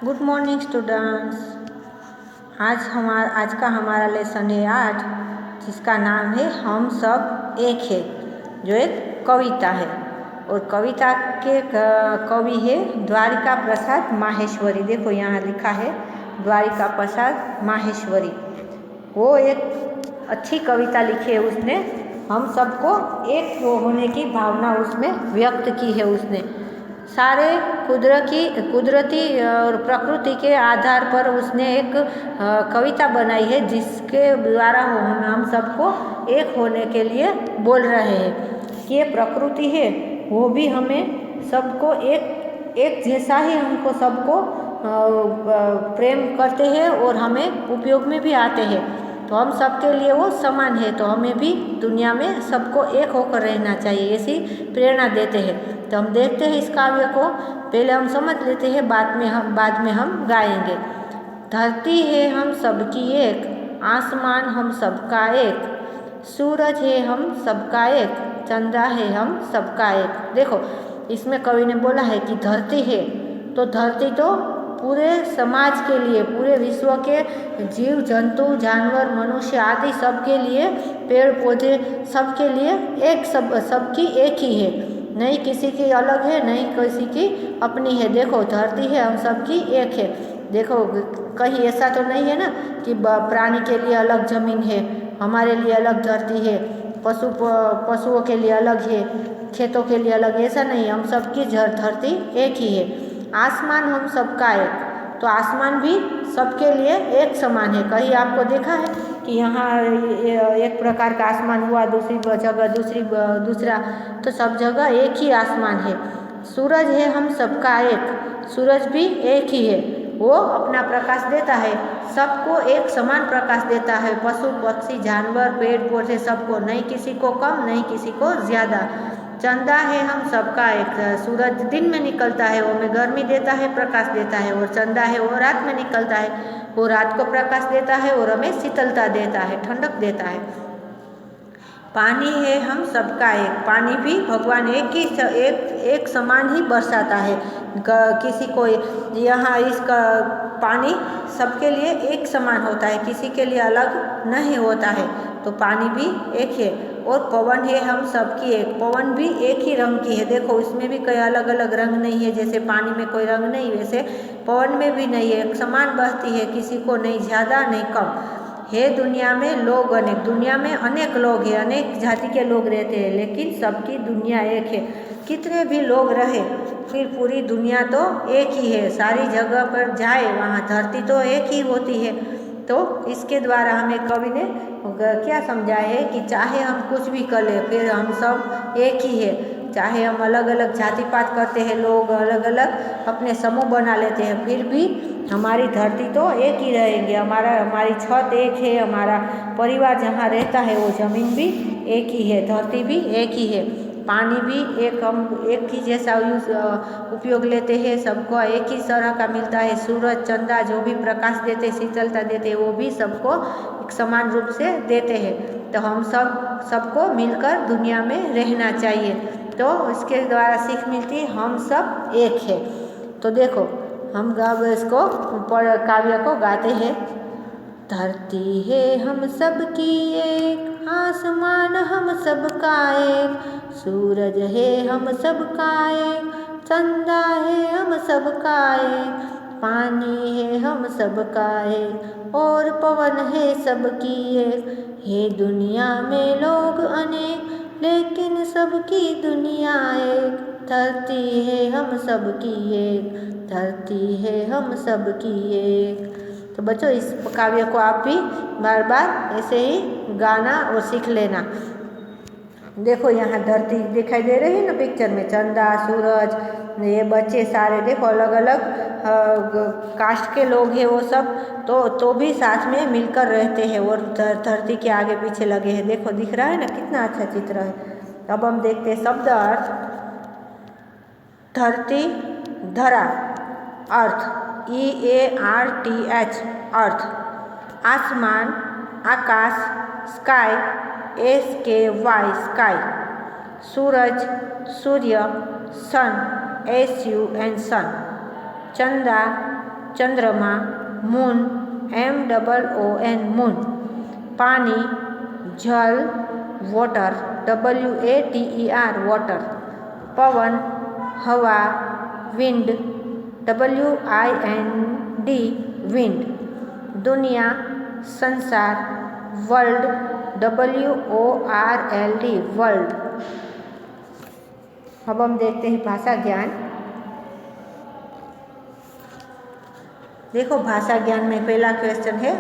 Good morning students. आज का हमारा लेसन है 8, जिसका नाम है हम सब एक है, जो एक कविता है। और कविता के कवि है द्वारिका प्रसाद माहेश्वरी। देखो यहाँ लिखा है द्वारिका प्रसाद माहेश्वरी। वो एक अच्छी कविता लिखी है उसने, हम सबको एक होने की भावना उसमें व्यक्त की है उसने। सारे कुदरती और प्रकृति के आधार पर उसने एक कविता बनाई है, जिसके द्वारा हम सबको एक होने के लिए बोल रहे हैं कि ये प्रकृति है, वो भी हमें सबको एक जैसा ही हमको सबको प्रेम करते हैं और हमें उपयोग में भी आते हैं। तो हम सबके लिए वो समान है, तो हमें भी दुनिया में सबको एक होकर रहना चाहिए, ऐसी प्रेरणा देते हैं। तो हम देखते हैं इस काव्य को, पहले हम समझ लेते हैं, बाद में हम गाएंगे। धरती है हम सबकी एक, आसमान हम सबका एक, सूरज है हम सबका एक, चंद्रा है हम सबका एक। देखो इसमें कवि ने बोला है कि धरती है, तो धरती तो पूरे समाज के लिए, पूरे विश्व के जीव जंतु जानवर मनुष्य आदि सबके लिए, पेड़ पौधे सबके लिए एक, सबकी एक ही है, नहीं किसी की अलग है, नहीं किसी की अपनी है। देखो धरती है हम सबकी एक है। देखो कहीं ऐसा तो नहीं है ना कि प्राणी के लिए अलग जमीन है, हमारे लिए अलग धरती है, पशुओं के लिए अलग है, खेतों के लिए अलग, ऐसा नहीं, हम सबकी धरती एक ही है। आसमान हम सबका एक, तो आसमान भी सबके लिए एक समान है। कहीं आपको देखा है कि यहाँ एक प्रकार का आसमान हुआ, दूसरी जगह दूसरा, तो सब जगह एक ही आसमान है। सूरज है हम सबका एक, सूरज भी एक ही है, वो अपना प्रकाश देता है, सबको एक समान प्रकाश देता है, पशु पक्षी जानवर पेड़ पौधे सबको, नहीं किसी को कम नहीं किसी को ज़्यादा। चंदा है हम सबका एक, सूरज दिन में निकलता है, वो हमें गर्मी देता है, प्रकाश देता है, और चंदा है वो रात में निकलता है, वो रात को प्रकाश देता है और हमें शीतलता देता है, ठंडक देता है। पानी है हम सबका एक, पानी भी भगवान एक समान ही बरसाता है, किसी को यहाँ इसका पानी सबके लिए एक समान होता है, किसी के लिए अलग नहीं होता है, तो पानी भी एक है। और पवन है हम सबकी एक, पवन भी एक ही रंग की है। देखो इसमें भी कोई अलग अलग रंग नहीं है, जैसे पानी में कोई रंग नहीं, वैसे पवन में भी नहीं है, एक समान बहती है, किसी को नहीं ज़्यादा नहीं कम है। दुनिया में लोग अनेक, दुनिया में अनेक लोग हैं, अनेक जाति के लोग रहते हैं, लेकिन सबकी दुनिया एक है। कितने भी लोग रहे फिर पूरी दुनिया तो एक ही है, सारी जगह पर जाए वहाँ धरती तो एक ही होती है। तो इसके द्वारा हमें कवि ने क्या समझाया है कि चाहे हम कुछ भी कर ले, फिर हम सब एक ही है। चाहे हम अलग अलग जाति पात करते हैं, लोग अलग अलग अपने समूह बना लेते हैं, फिर भी हमारी धरती तो एक ही रहेंगे, हमारी छत एक है, हमारा परिवार जहाँ रहता है वो ज़मीन भी एक ही है, धरती भी एक ही है, पानी भी एक, हम एक ही जैसा उपयोग लेते हैं, सबको एक ही तरह का मिलता है। सूरज चंदा जो भी प्रकाश देते शीतलता देते वो भी सबको एक समान रूप से देते हैं। तो हम सबको मिलकर दुनिया में रहना चाहिए, तो इसके द्वारा सीख मिलती है हम सब एक है। तो देखो हम इसको काव्य को गाते हैं। धरती है हम सबकी एक, आसमान हम सबका एक, सूरज है हम सबका एक, चंदा है हम सबका एक, पानी है हम सबका एक, और पवन है सबकी एक। है दुनिया में लोग अनेक, लेकिन सबकी दुनिया एक, धरती है हम सबकी एक, धरती है हम सबकी एक। तो बच्चों इस काव्य को आप भी बार बार ऐसे ही गाना और सीख लेना। देखो यहाँ धरती दिखाई दे रही है ना पिक्चर में, चंदा सूरज, ये बच्चे सारे देखो अलग अलग कास्ट के लोग हैं वो सब, तो भी साथ में मिलकर रहते हैं और धरती के आगे पीछे लगे हैं। देखो दिख रहा है ना, कितना अच्छा चित्र है। अब हम देखते हैं शब्द अर्थ। धरती धरा अर्थ EARTH अर्थ, आसमान आकाश स्काई SKY स्काई, सूरज सूर्य सन SUN सन, चंदा चंद्रमा, मून, MOON, मून, पानी, जल, वाटर, WATER, वाटर, पवन, हवा, विंड, WIND, विंड, दुनिया, संसार, वर्ल्ड, WORLD, वर्ल्ड। अब हम देखते हैं भाषा ज्ञान। देखो भाषा ज्ञान में पहला क्वेश्चन है,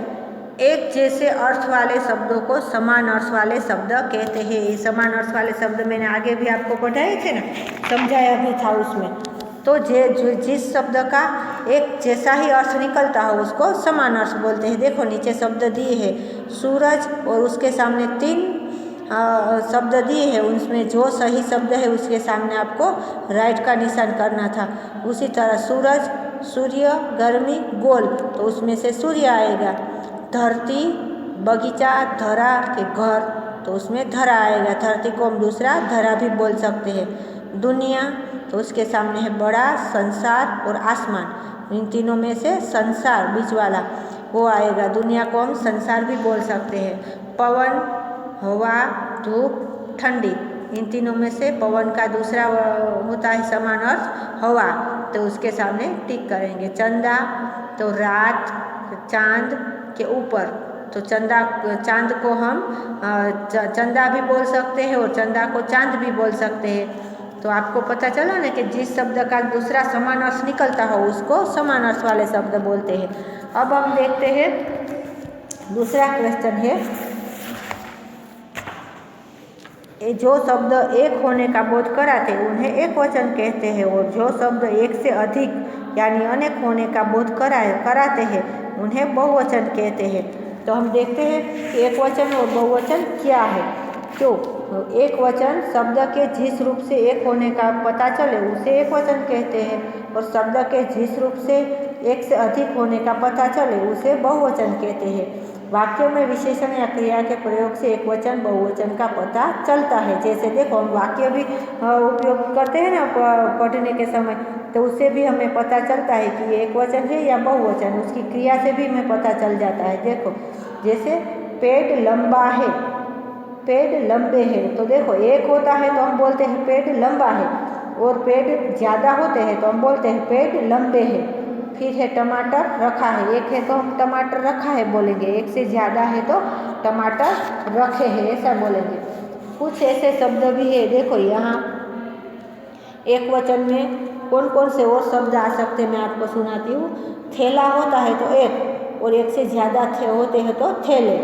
एक जैसे अर्थ वाले शब्दों को समान अर्थ वाले शब्द कहते हैं। ये समान अर्थ वाले शब्द मैंने आगे भी आपको पढ़ाए थे ना, समझाया भी था उसमें। तो जिस शब्द का एक जैसा ही अर्थ निकलता हो उसको समान अर्थ बोलते हैं। देखो नीचे शब्द दिए हैं, सूरज और उसके सामने 3 शब्द दिए हैं, उसमें जो सही शब्द है उसके सामने आपको राइट का निशान करना था। उसी तरह सूरज, सूर्य, गर्मी, गोल, तो उसमें से सूर्य आएगा। धरती, बगीचा, धरा के घर, तो उसमें धरा आएगा। धरती को हम दूसरा धरा भी बोल सकते हैं। दुनिया, तो उसके सामने है बड़ा, संसार और आसमान। इन तीनों में से संसार बीच वाला वो आएगा। दुनिया को हम संसार भी बोल सकते हैं। पवन, हवा, धूप, ठंडी, इन तीनों में से पवन का दूसरा होता है समान अर्थ हवा, तो उसके सामने टिक करेंगे। चंदा, तो रात, चांद के ऊपर, तो चांद को हम चंदा भी बोल सकते हैं और चंदा को चांद भी बोल सकते हैं। तो आपको पता चला ना कि जिस शब्द का दूसरा समान अर्थ निकलता हो उसको समान अर्थ वाले शब्द बोलते हैं। अब हम देखते हैं दूसरा क्वेश्चन है, जो शब्द एक होने का बोध कराते उन्हें एक वचन कहते हैं, और जो शब्द एक से अधिक यानी अनेक होने का बोध कराते हैं उन्हें बहुवचन कहते हैं। तो हम देखते हैं कि एक वचन और बहुवचन क्या है। तो एक वचन शब्द के जिस रूप से एक होने का पता चले उसे एक वचन कहते हैं, और शब्द के जिस रूप से एक से अधिक होने का पता चले उसे बहुवचन कहते हैं। वाक्यों में विशेषण या क्रिया के प्रयोग से एक वचन बहुवचन का पता चलता है। जैसे देखो हम वाक्य भी उपयोग करते हैं ना पढ़ने के समय, तो उससे भी हमें पता चलता है कि ये एक वचन है या बहुवचन, उसकी क्रिया से भी हमें पता चल जाता है। देखो जैसे पेड़ लंबा है, पेड़ लंबे हैं, तो देखो एक होता है तो हम बोलते हैं पेड़ लंबा है, और पेड़ ज़्यादा होते हैं तो हम बोलते हैं पेड़ लंबे हैं। फिर है टमाटर रखा है, एक है तो हम टमाटर रखा है बोलेंगे, एक से ज़्यादा है तो टमाटर रखे हैं ऐसा बोलेंगे। कुछ ऐसे शब्द भी है, देखो यहाँ एक वचन में कौन कौन से और शब्द आ सकते हैं मैं आपको सुनाती हूँ। थैला होता है तो एक, और एक से ज़्यादा होते हैं तो थैले।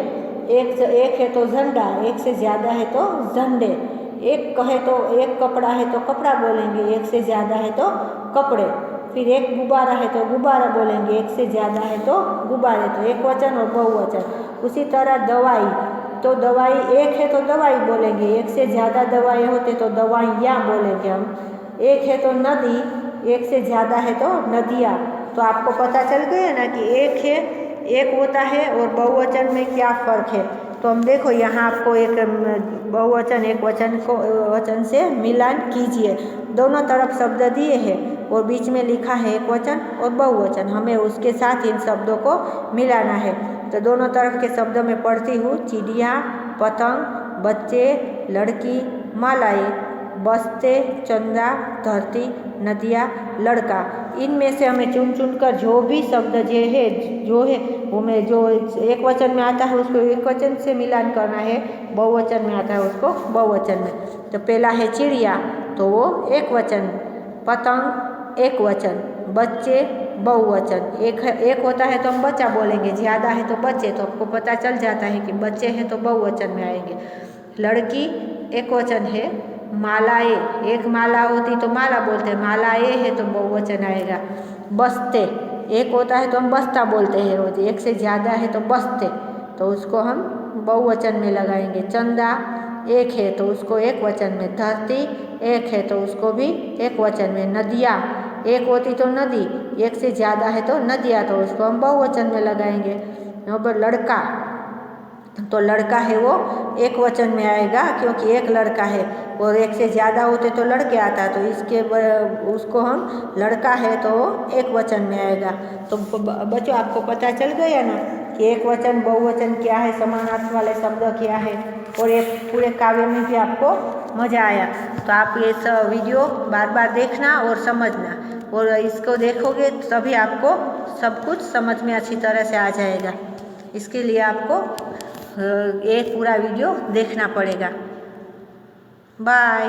एक है तो झंडा, एक से ज़्यादा है तो झंडे। एक कहे तो एक कपड़ा है तो कपड़ा बोलेंगे, एक से ज़्यादा है तो कपड़े। फिर एक गुब्बारा है तो गुब्बारा बोलेंगे, एक से ज़्यादा है तो गुब्बारे। तो एक वचन और बहुवचन। उसी तरह दवाई, तो दवाई एक है तो दवाई बोलेंगे, एक से ज़्यादा दवाई होते तो दवाइयाँ बोलेंगे हम। एक है तो नदी, एक से ज़्यादा है तो नदियाँ। तो आपको पता चल गया ना कि एक है, एक होता है और बहुवचन में क्या फ़र्क है। तो हम देखो यहाँ आपको एक बहुवचन एक वचन को वचन से मिलान कीजिए। दोनों तरफ शब्द दिए हैं और बीच में लिखा है एक वचन और बहुवचन, हमें उसके साथ इन शब्दों को मिलाना है। तो दोनों तरफ के शब्द में पढ़ती हूँ, चिड़िया, पतंग, बच्चे, लड़की, मालाएं, बस्ते, चंदा, धरती, नदियाँ, लड़का। इनमें से हमें चुन चुन कर जो भी शब्द जो है वो में जो एक वचन में आता है उसको एक वचन से मिलान करना है, बहुवचन में आता है उसको बहुवचन में। तो पहला है चिड़िया, तो वो एक वचन, पतंग एक वचन, बच्चे बहुवचन। एक होता है तो हम बच्चा बोलेंगे, ज़्यादा है तो बच्चे, तो आपको पता चल जाता है कि बच्चे हैं तो बहुवचन में आएंगे। लड़की एक वचन है, मालाएं एक माला होती तो माला बोलते हैं, मालाएं है तो बहुवचन आएगा। बस्ते एक होता है तो हम बस्ता बोलते हैं, एक से ज़्यादा है तो बस्ते, तो उसको हम बहुवचन में लगाएंगे। चंदा एक है तो उसको एक वचन में, धरती एक है तो उसको भी एक वचन में। नदियाँ एक होती तो नदी, एक से ज़्यादा है तो नदियाँ, तो उसको हम बहुवचन में लगाएंगे। और लड़का तो लड़का है वो एक वचन में आएगा, क्योंकि एक लड़का है और एक से ज़्यादा होते तो लड़के आता, तो इसके उसको हम लड़का है तो एक वचन में आएगा। तो बच्चों आपको पता चल गया ना कि एक वचन बहुवचन क्या है, समानार्थी वाले शब्द क्या है, और ये पूरे काव्य में भी आपको मज़ा आया। तो आप ये सब वीडियो बार बार देखना और समझना, और इसको देखोगे तभी आपको सब कुछ समझ में अच्छी तरह से आ जाएगा। इसके लिए आपको ये पूरा वीडियो देखना पड़ेगा। बाय।